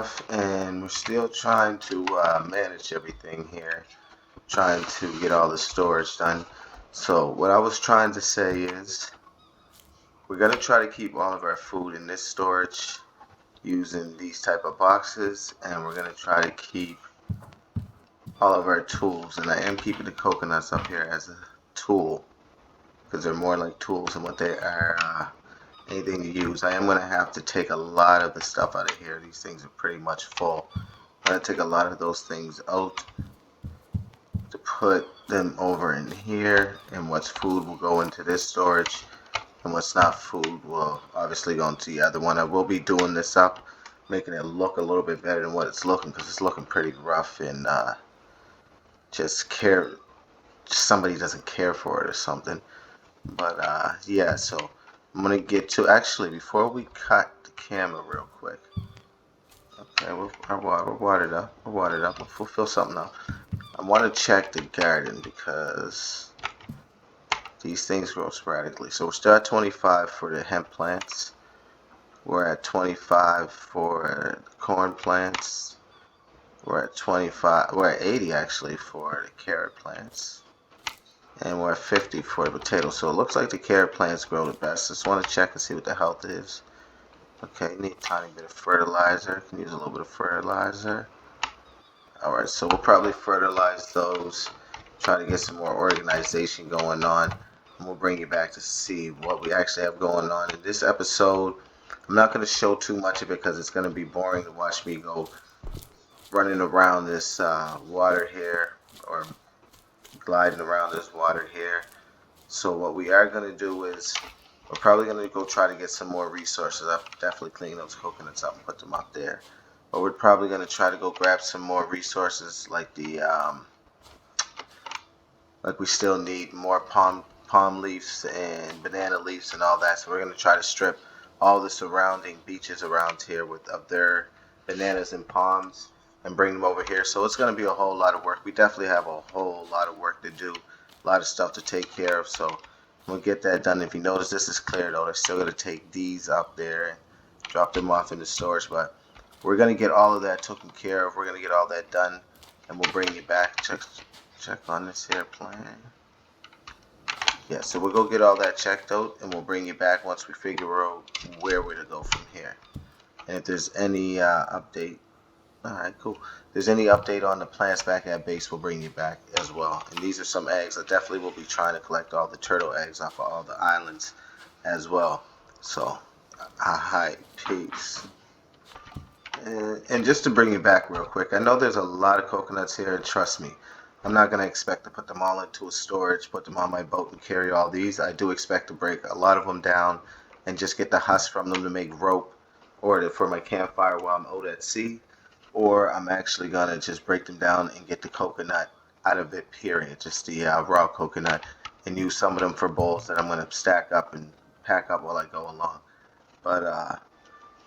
25, and we're still trying to manage everything here, trying to get all the storage done. So what I was trying to say is we're going to try to keep all of our food in this storage using these type of boxes, and we're going to try to keep all of our tools, and I am keeping the coconuts up here as a tool because they're more like tools than what they are anything to use. I am going to have to take a lot of the stuff out of here. These things are pretty much full. I'm going to take a lot of those things out to put them over in here, and what's food will go into this storage, and what's not food will obviously go into the other one. I will be doing this up, making it look a little bit better than what it's looking, because it's looking pretty rough, and somebody doesn't care for it or something. But yeah, so I'm gonna get to, actually before we cut the camera real quick. Okay, we're watered up. We'll fulfill something now. I want to check the garden because these things grow sporadically. So we're still at 25 for the hemp plants. We're at 25 for the corn plants. We're at 25. We're at 80 actually for the carrot plants. And we're at 50 for the potatoes. So it looks like the carrot plants grow the best. Just want to check and see what the health is. Okay, need a tiny bit of fertilizer. Can use a little bit of fertilizer. Alright, so we'll probably fertilize those. Try to get some more organization going on. And we'll bring you back to see what we actually have going on. In this episode, I'm not going to show too much of it because it's going to be boring to watch me go running around this water here, or gliding around this water here. So what we are going to do is we're probably going to go try to get some more resources. I'll definitely clean those coconuts up and put them up there. But we're probably going to try to go grab some more resources like the like we still need more palm leaves and banana leaves and all that. So we're going to try to strip all the surrounding beaches around here of their bananas and palms and bring them over here. So it's going to be a whole lot of work. We definitely have a whole lot of work to do, a lot of stuff to take care of. So we'll get that done. If you notice, this is clear though. They're still going to take these up there and drop them off in the storage, but we're going to get all of that taken care of. We're going to get all that done, and we'll bring you back. Check on this here plan. Yeah, so we'll go get all that checked out, and we'll bring you back once we figure out where we're to go from here. And if there's any update, alright, cool. If there's any update on the plants back at base, we'll bring you back as well. And these are some eggs. I definitely will be trying to collect all the turtle eggs off of all the islands as well. So, hi, peace. And just to bring you back real quick, I know there's a lot of coconuts here, and trust me, I'm not going to expect to put them all into a storage, put them on my boat and carry all these. I do expect to break a lot of them down and just get the husk from them to make rope, or for my campfire while I'm out at sea, or I'm actually going to just break them down and get the coconut out of it, period, just the raw coconut, and use some of them for bowls that I'm going to stack up and pack up while I go along. But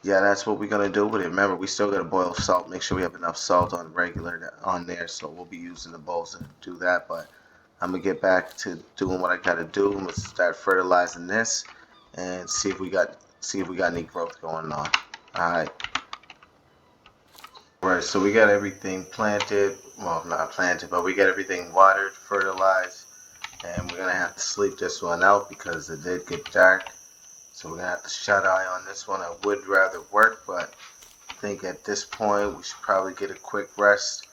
yeah, that's what we're going to do with it. Remember, we still got to boil salt. Make sure we have enough salt on regular on there. So we'll be using the bowls to do that. But I'm going to get back to doing what I got to do. I'm going to start fertilizing this and see if we got any growth going on. All right. All right, so we got everything planted. Well, not planted, but we got everything watered, fertilized. And we're going to have to sleep this one out because it did get dark. So we're going to have to shut eye on this one. I would rather work, but I think at this point we should probably get a quick rest.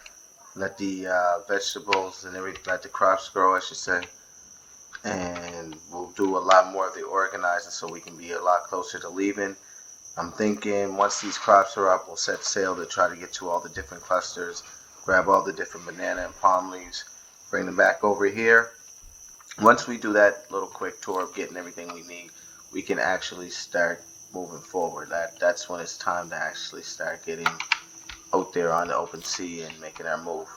Let the vegetables and everything, let the crops grow, I should say. And we'll do a lot more of the organizing so we can be a lot closer to leaving. I'm thinking once these crops are up, we'll set sail to try to get to all the different clusters, grab all the different banana and palm leaves, bring them back over here. Once we do that little quick tour of getting everything we need, we can actually start moving forward. That's when it's time to actually start getting out there on the open sea and making our move.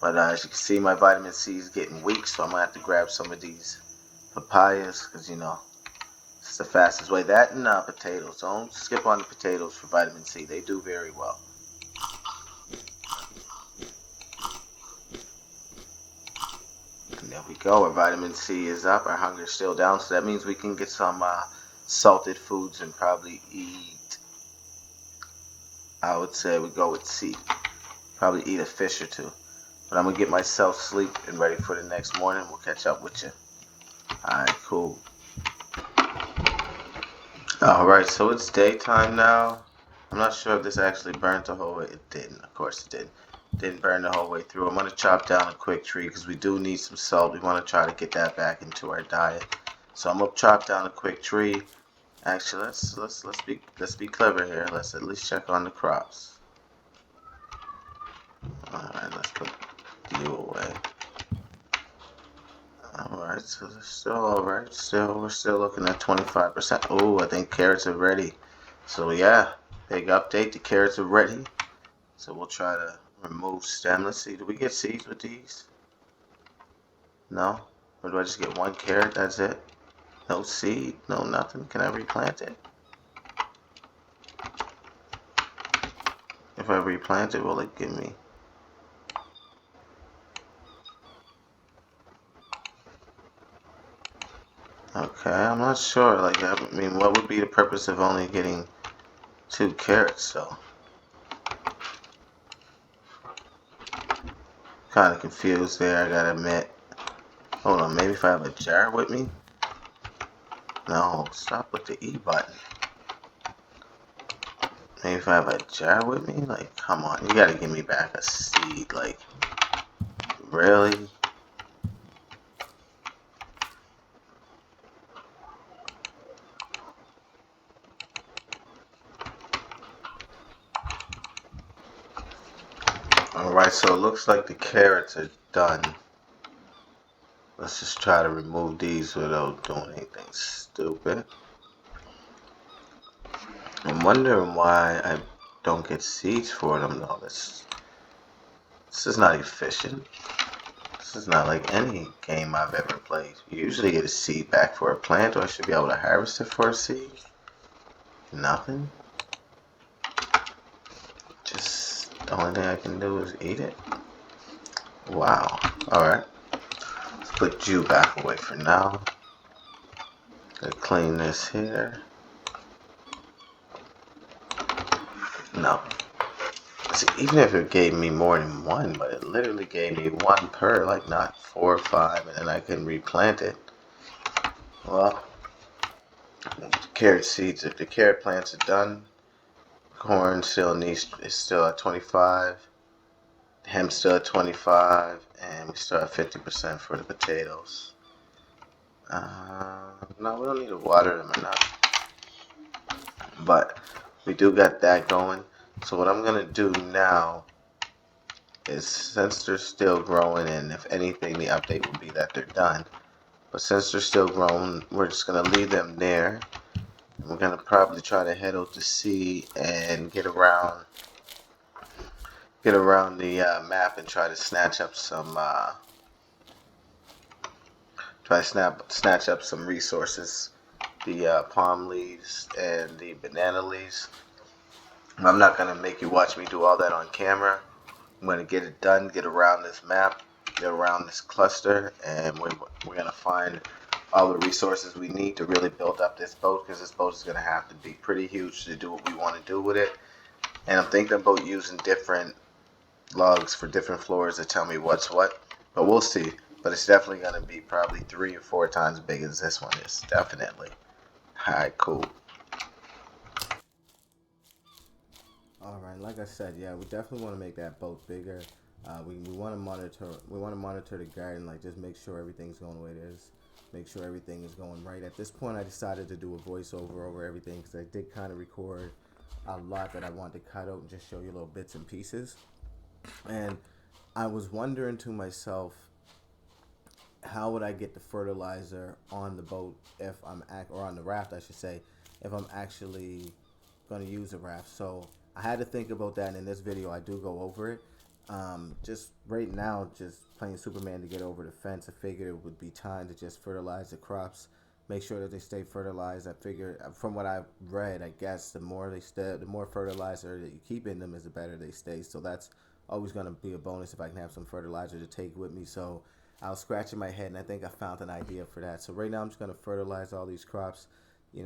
But as you can see, my vitamin C is getting weak, so I'm going to have to grab some of these papayas because, you know, it's the fastest way. That and potatoes. Don't skip on the potatoes for vitamin C. They do very well. And there we go. Our vitamin C is up. Our hunger is still down. So that means we can get some salted foods and probably eat I would say we go with C. Probably eat a fish or two. But I'm going to get myself sleep and ready for the next morning. We'll catch up with you. Alright, cool. Alright, so it's daytime now. I'm not sure if this actually burnt the whole way. It didn't. Of course it didn't. Didn't burn the whole way through. I'm going to chop down a quick tree because we do need some salt. We want to try to get that back into our diet. So I'm going to chop down a quick tree. Actually, let's be clever here. Let's at least check on the crops. Alright, let's put you away. Alright, so they're still alright. We're still looking at 25%. Oh, I think carrots are ready. So yeah, big update. The carrots are ready. So we'll try to remove stem. Let's see, do we get seeds with these? No? Or do I just get one carrot? That's it? No seed? No nothing? Can I replant it? If I replant it, will it give me? Okay, I'm not sure. Like, I mean, what would be the purpose of only getting 2 carrots, though? Kind of confused there, I gotta admit. Hold on, maybe if I have a jar with me? No, stop with the E button. Maybe if I have a jar with me? Like, come on, you gotta give me back a seed. Like, really? Alright, so it looks like the carrots are done. Let's just try to remove these without doing anything stupid. I'm wondering why I don't get seeds for them though. This is not efficient. This is not like any game I've ever played. You usually get a seed back for a plant, or I should be able to harvest it for a seed. Nothing. Just the only thing I can do is eat it. Wow. Alright. Let's put you back away for now. Gonna clean this here. No. See, even if it gave me more than one, but it literally gave me one per, like not 4 or 5, and then I can replant it. Well, carrot seeds, if the carrot plants are done, corn is still at 25, hemp still at 25, and we still have 50% for the potatoes. No, we don't need to water them enough, but we do got that going. So what I'm gonna do now is, since they're still growing, and if anything the update will be that they're done, but since they're still growing, we're just gonna leave them there. And we're gonna probably try to head out to sea and get around the map and try to snatch up some snatch up some resources, the palm leaves and the banana leaves. I'm not gonna make you watch me do all that on camera. I'm gonna get it done, get around this map, get around this cluster, and we're gonna find all the resources we need to really build up this boat, because this boat is gonna have to be pretty huge to do what we want to do with it. And I'm thinking about using different logs for different floors to tell me what's what, but we'll see. But it's definitely gonna be probably 3 or 4 times big as this one is, definitely. Alright, cool. Alright, like I said, yeah, we definitely want to make that boat bigger. We want to monitor the garden, like just make sure everything's going the way it is. Make sure everything is going right. At this point, I decided to do a voiceover over everything because I did kind of record a lot that I wanted to cut out and just show you little bits and pieces. And I was wondering to myself, how would I get the fertilizer on the boat if or on the raft, I should say, if I'm actually going to use a raft. So I had to think about that, and in this video I do go over it. Just right now, just playing Superman to get over the fence, I figured it would be time to just fertilize the crops, make sure that they stay fertilized. I figure, from what I've read, I guess the more fertilizer that you keep in them is the better they stay. So that's always going to be a bonus if I can have some fertilizer to take with me. So I was scratching my head, and I think I found an idea for that. So right now I'm just going to fertilize all these crops.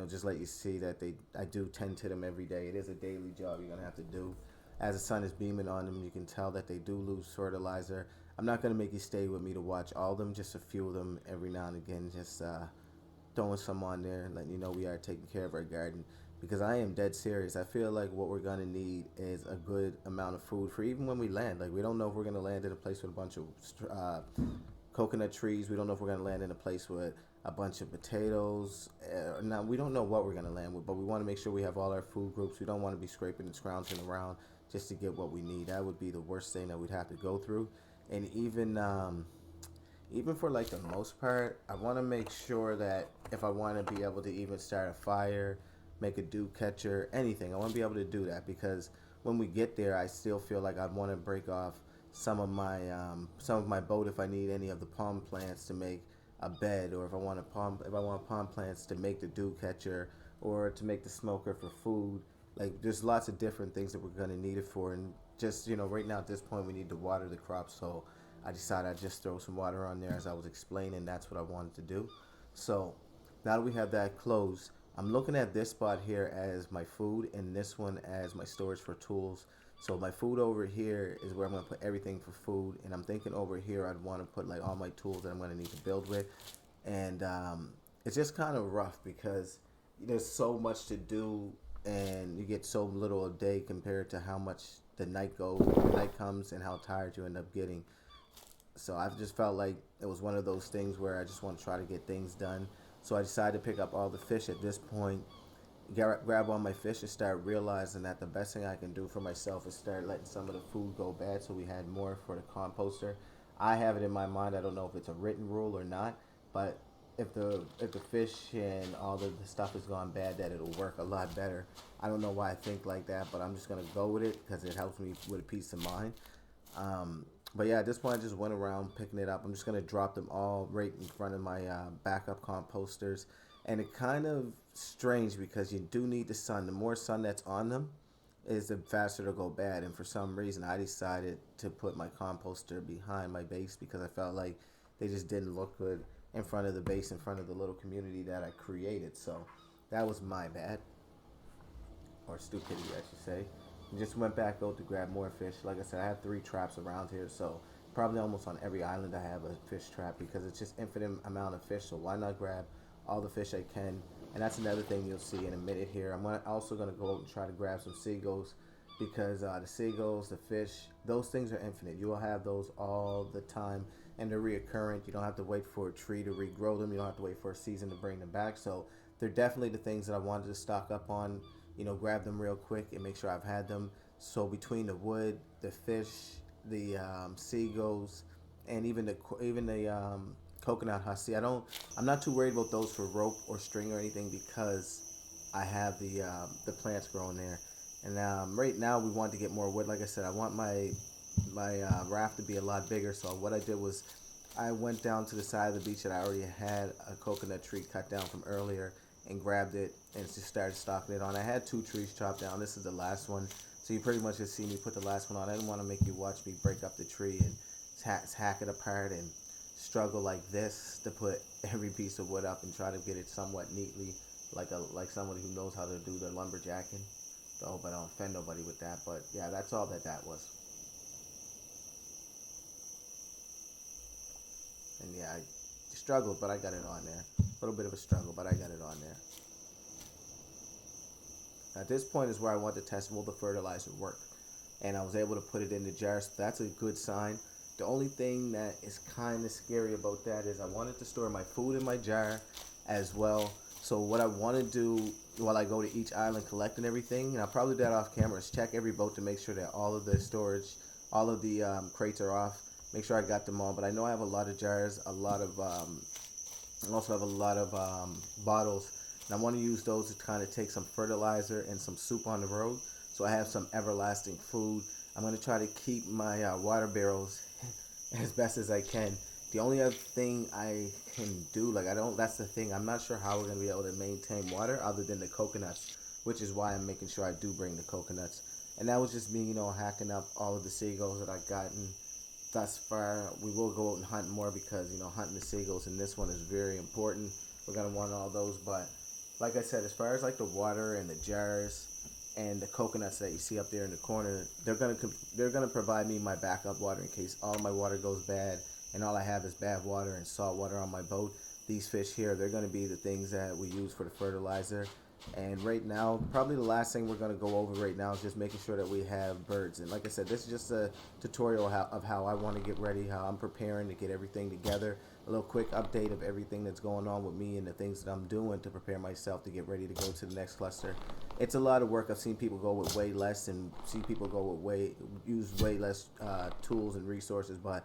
just let you see that I do tend to them every day. It is a daily job you're gonna have to do. As the sun is beaming on them, you can tell that they do lose fertilizer. I'm not gonna make you stay with me to watch all of them, just a few of them every now and again, just throwing some on there and letting you know we are taking care of our garden, because I am dead serious. I feel like what we're gonna need is a good amount of food for even when we land. Like, we don't know if we're gonna land in a place with a bunch of coconut trees. We don't know if we're gonna land in a place with a bunch of potatoes. Now we don't know what we're gonna land with, but we want to make sure we have all our food groups. We don't want to be scraping and scrounging around just to get what we need. That would be the worst thing that we'd have to go through. And even for like the most part, I want to make sure that if I want to be able to even start a fire, make a dew catcher, anything, I want to be able to do that, because when we get there, I still feel like I want to break off some of my boat if I need any of the palm plants to make a bed, or if I want palm plants to make the dew catcher, or to make the smoker for food. Like, there's lots of different things that we're gonna need it for, and just right now at this point we need to water the crops. So I decided I'd just throw some water on there as I was explaining. That's what I wanted to do. So now that we have that closed, I'm looking at this spot here as my food and this one as my storage for tools. So my food over here is where I'm going to put everything for food, and I'm thinking over here I'd want to put like all my tools that I'm going to need to build with. And it's just kind of rough because there's so much to do, and you get so little a day compared to how much the night comes, and how tired you end up getting. So I've just felt like it was one of those things where I just want to try to get things done. So I decided to pick up all the fish at this point, grab all my fish, and start realizing that the best thing I can do for myself is start letting some of the food go bad so we had more for the composter. I have it in my mind, I don't know if it's a written rule or not, but if the fish and all the stuff has gone bad, that it'll work a lot better. I don't know why I think like that, but I'm just gonna go with it because it helps me with a peace of mind. But yeah, at this point I just went around picking it up. I'm just gonna drop them all right in front of my backup composters, and it kind of strange because you do need the sun. The more sun that's on them, is the faster they'll go bad. And for some reason, I decided to put my composter behind my base because I felt like they just didn't look good in front of the base, in front of the little community that I created. So that was my bad, or stupidity, I should say. Just went back out to grab more fish. Like I said, I have 3 traps around here, so probably almost on every island I have a fish trap because it's just infinite amount of fish. So why not grab all the fish I can? And that's another thing you'll see in a minute here. I'm also gonna go out and try to grab some seagulls, because the seagulls, the fish, those things are infinite. You will have those all the time, and they're reoccurring. You don't have to wait for a tree to regrow them. You don't have to wait for a season to bring them back. So they're definitely the things that I wanted to stock up on. Grab them real quick and make sure I've had them. So between the wood, the fish, the seagulls, and even the coconut husk. See, I'm not too worried about those for rope or string or anything because I have the plants growing there. And right now we want to get more wood. Like I said, I want my raft to be a lot bigger. So what I did was I went down to the side of the beach that I already had a coconut tree cut down from earlier, and grabbed it and just started stocking it on. I had 2 trees chopped down. This is the last one. So you pretty much just see me put the last one on. I didn't want to make you watch me break up the tree and hack it apart and struggle like this to put every piece of wood up and try to get it somewhat neatly, like somebody who knows how to do their lumberjacking. So I hope I don't offend nobody with that. But yeah, that's all that was. And yeah, I struggled, but I got it on there. A little bit of a struggle, but I got it on there. At this point is where I want to test will the fertilizer work. And I was able to put it in the jar, so that's a good sign. The only thing that is kind of scary about that is I wanted to store my food in my jar as well. So what I want to do while I go to each island collecting everything, and I'll probably do that off camera, is check every boat to make sure that all of the storage, all of the crates are off. Make sure I got them all. But I know I have a lot of jars, I also have a lot of bottles, and I want to use those to kind of take some fertilizer and some soup on the road, so I have some everlasting food. I'm going to try to keep my water barrels as best as I can. The only other thing I can do, that's the thing, I'm not sure how we're going to be able to maintain water other than the coconuts, which is why I'm making sure I do bring the coconuts. And that was just me, hacking up all of the seagulls that I've gotten thus far. We will go out and hunt more because hunting the seagulls in this one is very important. We're gonna want all those, but like I said, as far as like the water and the jars and the coconuts that you see up there in the corner, they're gonna provide me my backup water in case all my water goes bad and all I have is bad water and salt water on my boat. These fish here, they're gonna be the things that we use for the fertilizer. And right now, probably the last thing we're gonna go over right now is just making sure that we have birds. And like I said, this is just a tutorial of how I want to get ready, how I'm preparing to get everything together. A little quick update of everything that's going on with me and the things that I'm doing to prepare myself to get ready to go to the next cluster. It's a lot of work. I've seen people go with way less and see people go with use way less tools and resources, but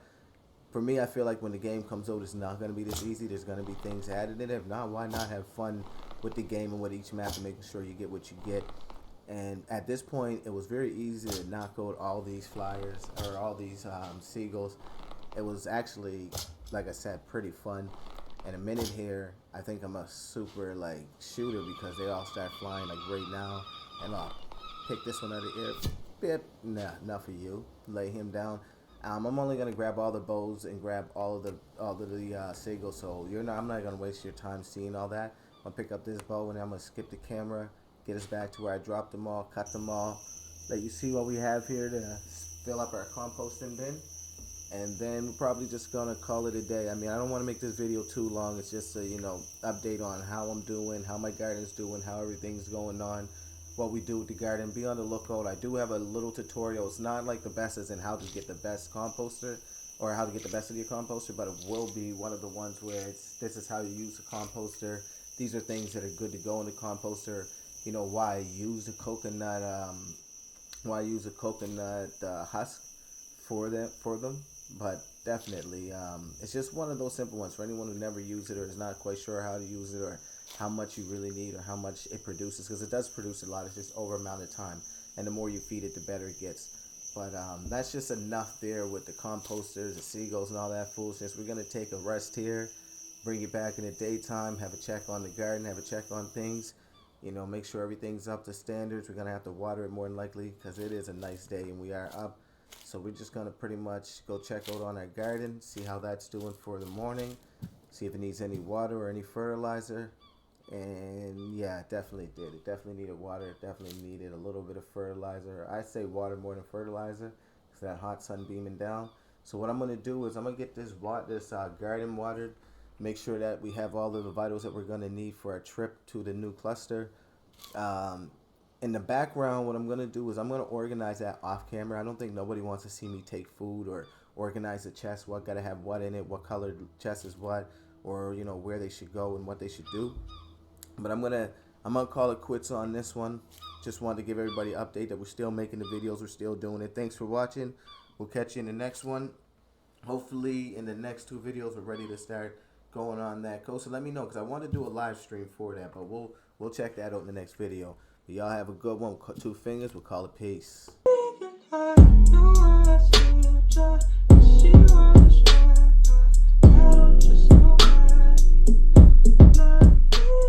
for me, I feel like when the game comes out, it's not going to be this easy. There's going to be things added in it. If not, why not have fun with the game and with each map and making sure you get what you get. And at this point, it was very easy to knock out all these flyers or all these seagulls. It was actually, like I said, pretty fun. In a minute here, I think I'm a super like shooter because they all start flying like right now. And I'll pick this one out of the air. Bip. Nah, not for you. Lay him down. I'm only gonna grab all the bows and grab all of the seagulls. So I'm not gonna waste your time seeing all that. I'm gonna pick up this bow and I'm gonna skip the camera, get us back to where I dropped them all, cut them all. Let you see what we have here to fill up our composting bin, and then we're probably just gonna call it a day. I mean, I don't want to make this video too long. It's just a update on how I'm doing, how my garden's doing, how everything's going on, what we do with the garden. Be on the lookout. I do have a little tutorial. It's not like the best as in how to get the best composter or how to get the best of your composter, but it will be one of the ones where this is how you use the composter. These are things that are good to go in the composter. Why I use the coconut husk for them. But definitely, it's just one of those simple ones for anyone who never used it or is not quite sure how to use it or how much you really need or how much it produces, because it does produce a lot. It's just over amount of time, and the more you feed it, the better it gets. But that's just enough there with the composters, the seagulls, and all that foolishness. We're gonna take a rest here, bring you back in the daytime, have a check on the garden, have a check on things. Make sure everything's up to standards. We're gonna have to water it more than likely because it is a nice day and we are up. So we're just gonna pretty much go check out on our garden, see how that's doing for the morning, see if it needs any water or any fertilizer. And yeah, it definitely did. It definitely needed water. It definitely needed a little bit of fertilizer. I say water more than fertilizer because that hot sun beaming down. So what I'm gonna do is I'm gonna get this garden watered. Make sure that we have all of the vitals that we're gonna need for our trip to the new cluster. In the background, what I'm gonna do is I'm gonna organize that off camera. I don't think nobody wants to see me take food or organize the chest. What gotta have what in it? What colored chest is what? Or where they should go and what they should do. But I'm gonna call it quits on this one. Just wanted to give everybody an update that we're still making the videos. We're still doing it. Thanks for watching. We'll catch you in the next one. Hopefully in the next 2 videos we're ready to start going on that coast. So let me know because I want to do a live stream for that. But we'll check that out in the next video. But y'all have a good one. 2 fingers. We'll call it peace.